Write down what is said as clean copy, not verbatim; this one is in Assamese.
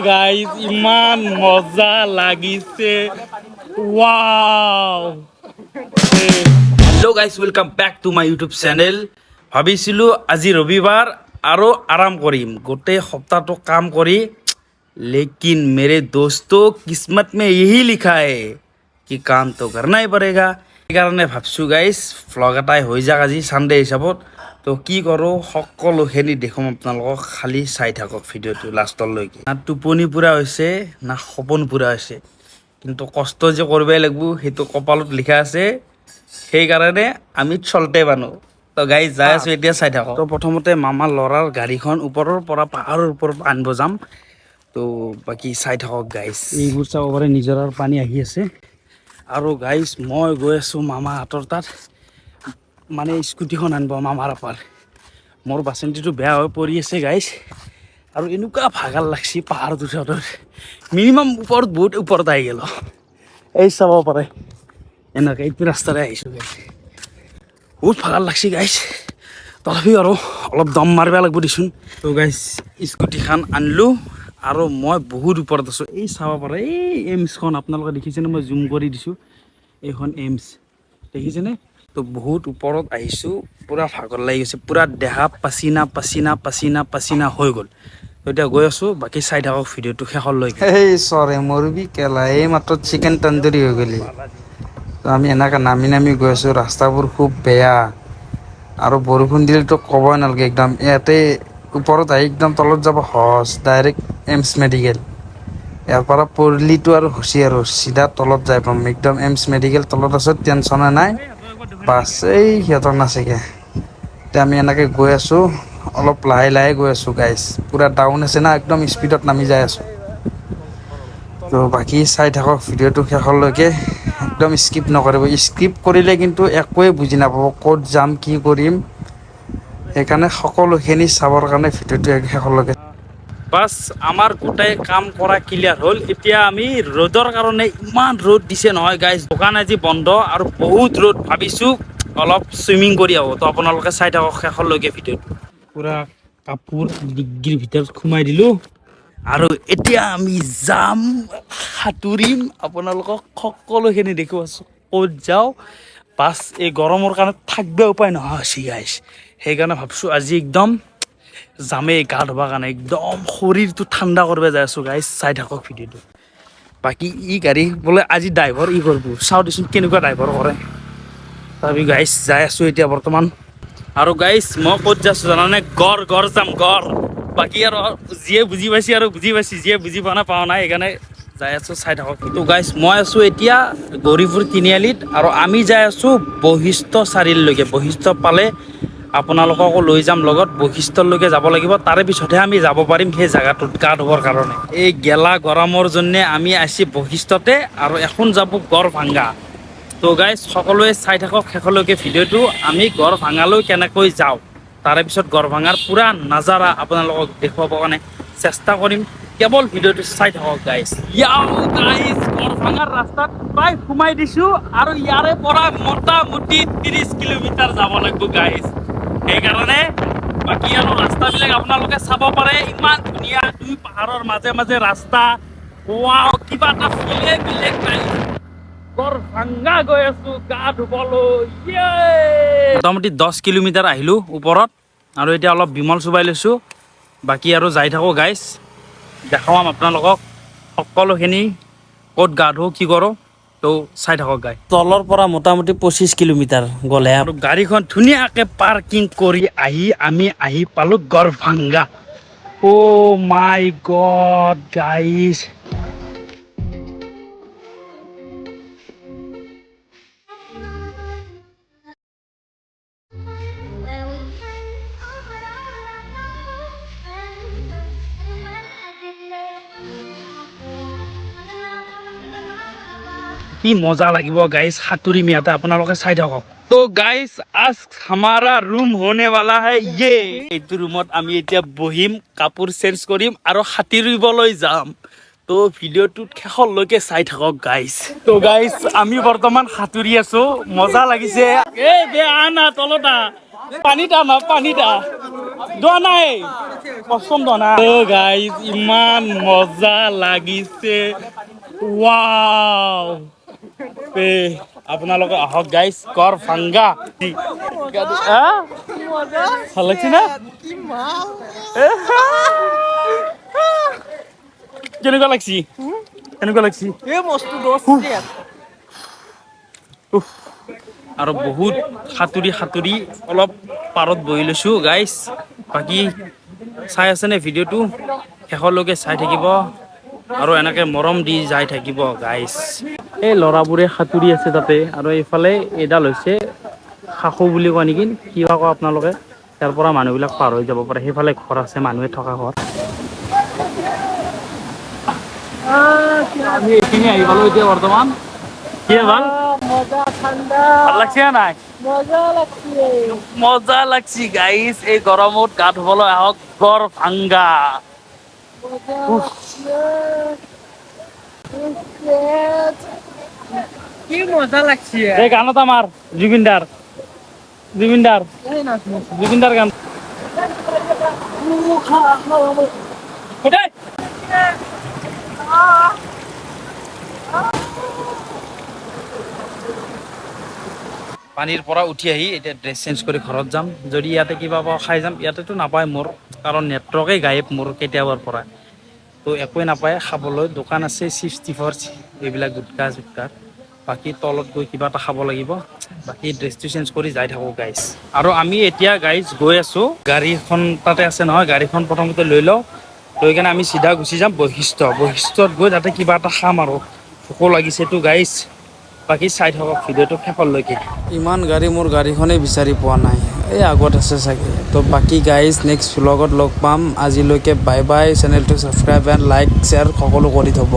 গাইস ইমান মজা লাগিছে wow hello' guys welcome back to my YouTube channel ভাবিছিলো আজি ৰবিবাৰ আৰু আৰাম কৰিম গোটেই সপ্তাহটো কাম কৰি लेकिन मेरे दोस्तों किस्मत में यही लिखा है कि काम तो करना ही पड़ेगा সেইকাৰণে ভাবছো গাইস ভ্লগ এটাই হৈ যাক আজি সানডে হিচাপত তো কি কৰো সকলোখিনি দেখুম আপোনালোকক খালি চাই থাকক ভিডিওটো লাষ্টলৈকে না টোপনি পুৰা হৈছে না সপোন পুৰা হৈছে কিন্তু কষ্ট যে কৰিবই লাগিব সেইটো কপালত লিখা আছে সেইকাৰণে আমি চলতে বানো তো গাইস যাই আছো এতিয়া চাই থাকক তো প্ৰথমতে মামা লৰাৰ গাড়ীখন ওপৰৰ পৰা পাহাৰৰ ওপৰত আনিব যাম তো বাকি চাই থাকক গাইস এইবোৰ চাব পাৰে নিজৰাৰ পানী আহি আছে আৰু গাইস মই গৈ আছো মামা হাতৰ তাত মানে স্কুটিখন আনিব মামাৰ আপাৰ মোৰ বাচন্তিটো বেয়া হৈ পৰি আছে গাইস আৰু এনেকুৱা ভাগাল লাগছি পাহাৰত উঠাত মিনিমাম ওপৰত বহুত ওপৰত আহি গেল এই চাব পাৰে এনেকৈ এইটো ৰাস্তাৰে আহিছোঁ গাইস বহুত ভাগাল লাগছি গাইস তথাপি আৰু অলপ দম মাৰিব লাগিব দিচোন তো গাইস স্কুটিখন আনিলোঁ আৰু মই বহুত ওপৰত আছোঁ এই চাব পাৰে এই এইমছখন আপোনালোকে দেখিছেনে মই জুম কৰি দিছোঁ এইখন এইমছ দেখিছেনে তো বহুত ওপৰত আহিছোঁ পুৰা ভাগৰ লাগি গৈছে পুৰা দেহা পাচিনা পাচিনা পাচিনা পাচিনা হৈ গ'ল তো এতিয়া গৈ আছোঁ বাকী চাই থাকক ভিডিঅ'টো শেষলৈকে এই চৰে মৰবি কেলা এই মাত্ৰ চিকেন তন্দুৰী হৈ গ'লি তো আমি এনেকৈ নামি নামি গৈ আছোঁ ৰাস্তাবোৰ খুব বেয়া আৰু বৰষুণ দিলেতো ক'বই নালাগে একদম ইয়াতে ওপৰত আহি একদম তলত যাব সহজ ডাইৰেক্ট এইমছ মেডিকেল ইয়াৰ পৰা পৰলিটো আৰু হুচি আৰু চিধা তলত যাই পাম একদম এইমছ মেডিকেল তলত আছে টেনশ্যনে নাই বাছ এই সিহঁতক নাচিকে এতিয়া আমি এনেকৈ গৈ আছোঁ অলপ লাহে লাহে গৈ আছোঁ গাইছ পূৰা ডাউন আছে না একদম স্পীডত নামি যাই আছোঁ তো বাকী চাই থাকক ভিডিঅ'টো শেষলৈকে একদম স্কিপ নকৰিব স্কিপ কৰিলে কিন্তু একোৱে বুজি নাপাব ক'ত যাম কি কৰিম সেইকাৰণে সকলোখিনি চাবৰ কাৰণে ভিডিঅ'টো শেষলৈকে বাছ আমাৰ গোটেই কাম কৰা ক্লিয়াৰ হ'ল এতিয়া আমি ৰ'দৰ কাৰণে ইমান ৰ'দ দিছে নহয় গাইজ দোকান আজি বন্ধ আৰু বহুত ৰ'দ ভাবিছোঁ অলপ চুইমিং কৰি আহোঁ তো আপোনালোকে চাই থাকক শেষলৈকে ভিডিঅ'টো পূৰা কাপোৰ ডিগ্ৰীৰ ভিতৰত সোমাই দিলোঁ আৰু এতিয়া আমি যাম সাঁতুৰিম আপোনালোকক সকলোখিনি দেখুৱাই আছোঁ ক'ত যাওঁ বাছ এই গৰমৰ কাৰণে থাকিব উপায় নোহোৱা হৈছে গাইজ সেইকাৰণে ভাবছোঁ আজি একদম যামেই গা ধুবৰ কাৰণে একদম শৰীৰটো ঠাণ্ডা কৰিব যাই আছোঁ গাইজ চাই থাকক ভিডিঅ'টো বাকী ই গাড়ী বোলে আজি ড্ৰাইভাৰ ই কৰিব চাওঁ দেচোন কেনেকুৱা ড্ৰাইভাৰ কৰে তথাপি গাইজ যাই আছোঁ এতিয়া বৰ্তমান আৰু গাইজ মই ক'ত যাইছোঁ জানানে গড় যাম গড় বাকী আৰু যিয়ে বুজি পাইছে আৰু বুজি পাইছে যিয়ে বুজি পোৱা নাই পোৱা নাই সেইকাৰণে যাই আছোঁ চাই থাকক কিন্তু গাইজ মই আছোঁ এতিয়া গৌৰীপুৰ তিনিআলিত আৰু আমি যাই আছোঁ বশিষ্ঠ চাৰিআলিলৈকে বশিষ্ঠ পালে আপোনালোককো লৈ যাম লগত বশিষ্ঠলৈকে যাব লাগিব তাৰে পিছতহে আমি যাব পাৰিম সেই জেগাটোত গা ধুবৰ কাৰণে এই গেলা গৰমৰ জন্যে আমি আছি বশিষ্ঠতে আৰু এখন যাব গড়ভাংগা তো গাইজ সকলোৱে চাই থাকক শেষলৈকে ভিডিঅ'টো আমি গড়ভাংগালৈ কেনেকৈ যাওঁ তাৰে পিছত গড়ভাংগাৰ পূৰা নাজাৰা আপোনালোকক দেখুৱাবৰ কাৰণে চেষ্টা কৰিম কেৱল ভিডিঅ'টো চাই থাকক গাইজ গাইজ গড়ভাংগাৰ ৰাস্তাত প্ৰায় সোমাই দিছোঁ আৰু ইয়াৰে পৰা মোটামুটি 30 কিলোমিটাৰ যাব লাগিব গাইজ সেইকাৰণে বাকী আৰু ৰাস্তাবিলাক আপোনালোকে চাব পাৰে ইমান ধুনীয়া দুই পাহাৰৰ মাজে মাজে ৰাস্তা ৱাও কিবা এটা বেলেগ নাই গড়ভাংগা গৈ আছোঁ গা ধুবলৈ মোটামুটি 10 কিলোমিটাৰ আহিলোঁ ওপৰত আৰু এতিয়া অলপ বিমল চুবাই লৈছোঁ বাকী আৰু যাই থাকোঁ গাইজ দেখাম আপোনালোকক সকলোখিনি ক'ত গা ধুওঁ কি কৰোঁ তো চাই থাকক গাই তলৰ পৰা মোটামুটি 25 কিলোমিটাৰ গ'লে আৰু গাড়ীখন ধুনীয়াকৈ পাৰ্কিং কৰি আমি আহি পালোঁ গড়ভাংগা অ' মাই গড গাইজ কি মজা লাগিব गाइस সাতুরি মিয়াতে আপোনালোকে চাই থাকক তো गाइस आज हमारा रूम होने वाला है ये এইটো ৰুমত আমি এতিয়া বহিম কাপোৰ চেঞ্জ কৰিম আৰু সাতুৰিবলৈ যাম তো ভিডিঅ'টো শেষলৈকে চাই থাকক गाइस তো गाइस আমি বৰ্তমান সাতুৰি আছো মজা লাগিছে এ বে আনা তলটা পানীটা দোৱা নাই কচম দোৱা নাই গাইজ ইমান মজা লাগিছে ৱাও পে আপোনালোকে আহক গাইজ কৰ ভাংগা ভাল লাগছে না কেনেকুৱা লাগছি কেনেকুৱা লাগছি উফ আৰু বহুত সাঁতুৰি অলপ পাৰত বহি লৈছোঁ গাইজ বাকী চাই আছেনে ভিডিঅ'টো শেষলৈকে চাই থাকিব আৰু এনেকৈ মৰম দি যাই থাকিব গাইজ এই ল'ৰাবোৰে সাঁতুৰি আছে তাতে আৰু এইফালে এইডাল হৈছে সাঁকো বুলি কয় নেকি কিবা কয় আপোনালোকে তাৰ পৰা মানুহবিলাক পাৰ হৈ যাব পাৰে সেইফালে ঘৰ আছে মানুহে থকা ঘৰ আমি এইখিনি আহি পালোঁ এতিয়া বৰ্তমান কি ভাল ভাল লাগছে নাই মজা লাগছি গাইজ এই গৰমত গা ধুবলৈ আহক বৰ ভাংগা কি মজা লাগছে এই গানত আমাৰ জুবিনদাৰ গান পানীৰ পৰা উঠি আহি এতিয়া ড্ৰেছ চেঞ্জ কৰি ঘৰত যাম যদি ইয়াতে কিবা পাওঁ খাই যাম ইয়াতেতো নাপায় মোৰ কাৰণ নেটৱৰ্কেই গায়ব মোৰ কেতিয়াবাৰ পৰা তো একোৱে নাপায় খাবলৈ দোকান আছে চিপছ টিপছ এইবিলাক গুটকা চুটকা বাকী তলত গৈ কিবা এটা খাব লাগিব বাকী ড্ৰেছটো চেঞ্জ কৰি যাই থাকোঁ গাইজ আৰু আমি এতিয়া গাইজ গৈ আছোঁ গাড়ীখন তাতে আছে নহয় গাড়ীখন প্ৰথমতে লৈ লওঁ লৈ কেনে আমি চিধা গুচি যাম বৈশিষ্ট্যত গৈ তাতে কিবা এটা খাম আৰু ভোকো লাগিছেতো গাইজ বাকী চাই থাকক ভিডিঅ'টো শেষলৈকে ইমান গাড়ী মোৰ গাড়ীখনেই বিচাৰি পোৱা নাই এই আগত আছে চাগে তো বাকী গাইজ নেক্সট ভ্লগত লগ পাম আজিলৈকে বাই বাই চেনেলটো ছাবস্ক্ৰাইব এণ্ড লাইক শ্বেয়াৰ সকলো কৰি থ'ব